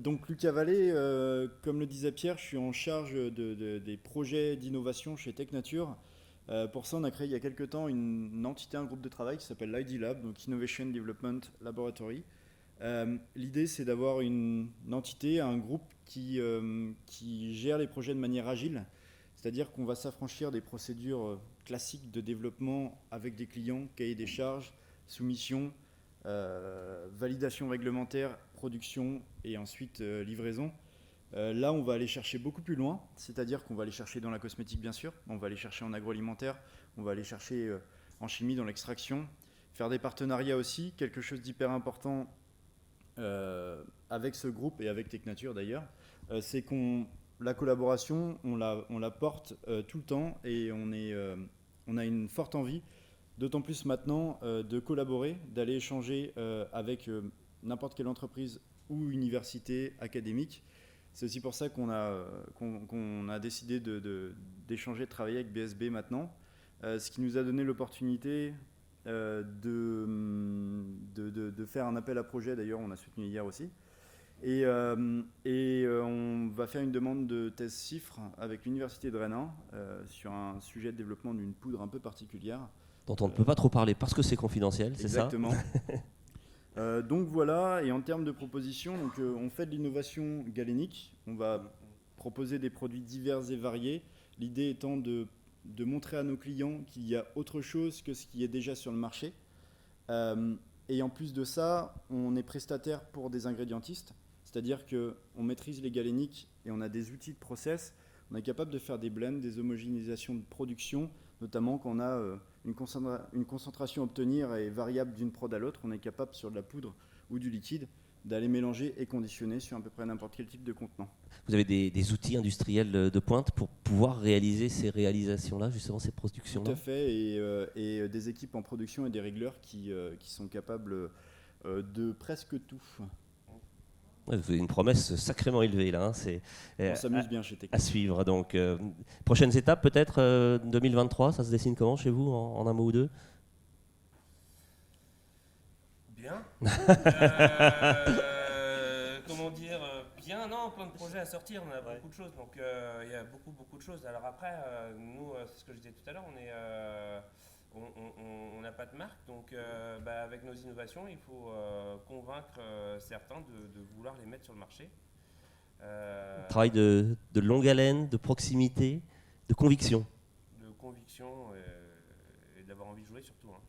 Donc Lucas Vallée, comme le disait Pierre, je suis en charge des projets d'innovation chez Tech Nature. Pour ça, on a créé il y a quelques temps une entité, un groupe de travail qui s'appelle l'ID Lab, donc Innovation Development Laboratory. L'idée, c'est d'avoir une entité, un groupe qui gère les projets de manière agile, c'est-à-dire qu'on va s'affranchir des procédures classiques de développement avec des clients, cahier des charges, soumission, validation réglementaire, production et ensuite livraison. Là, on va aller chercher beaucoup plus loin, c'est-à-dire qu'on va aller chercher dans la cosmétique, bien sûr, on va aller chercher en agroalimentaire, on va aller chercher en chimie, dans l'extraction, faire des partenariats aussi, quelque chose d'hyper important avec ce groupe et avec Tech Nature d'ailleurs, c'est qu'on la collaboration, on la porte tout le temps et on a une forte envie, d'autant plus maintenant, de collaborer, d'aller échanger avec n'importe quelle entreprise ou université académique. C'est aussi pour ça qu'on a décidé d'échanger, de travailler avec BSB maintenant, ce qui nous a donné l'opportunité de faire un appel à projet, d'ailleurs on a soutenu hier aussi. Et on va faire une demande de thèse CIFRE avec l'Université de Rennes sur un sujet de développement d'une poudre un peu particulière. Dont on ne peut pas trop parler parce que c'est confidentiel, c'est ça ? Exactement. Donc voilà, et en termes de propositions, donc, on fait de l'innovation galénique. On va proposer des produits divers et variés. L'idée étant de montrer à nos clients qu'il y a autre chose que ce qui est déjà sur le marché. Et en plus de ça, on est prestataire pour des ingrédientistes, c'est-à-dire qu'on maîtrise les galéniques et on a des outils de process. On est capable de faire des blends, des homogénéisations de production, notamment quand on a une concentration à obtenir et variable d'une prod à l'autre. On est capable sur de la poudre ou du liquide d'aller mélanger et conditionner sur à peu près n'importe quel type de contenant. Vous avez des outils industriels de pointe pour pouvoir réaliser ces réalisations-là, justement ces productions-là ? Tout à fait, et des équipes en production et des régleurs qui sont capables de presque tout. Ouais, vous avez une promesse sacrément élevée là. On s'amuse bien chez Tech. À suivre. Donc, prochaines étapes peut-être 2023, ça se dessine comment chez vous en un mot ou deux ? Bien. Comment dire bien, non, plein de projets à sortir, on a beaucoup de choses, donc il y a beaucoup de choses. Alors après, nous, c'est ce que je disais tout à l'heure, on n'a pas de marque, donc avec nos innovations, il faut convaincre certains de vouloir les mettre sur le marché. Travail de longue haleine, de proximité, de conviction. De conviction et d'avoir envie de jouer surtout. Hein.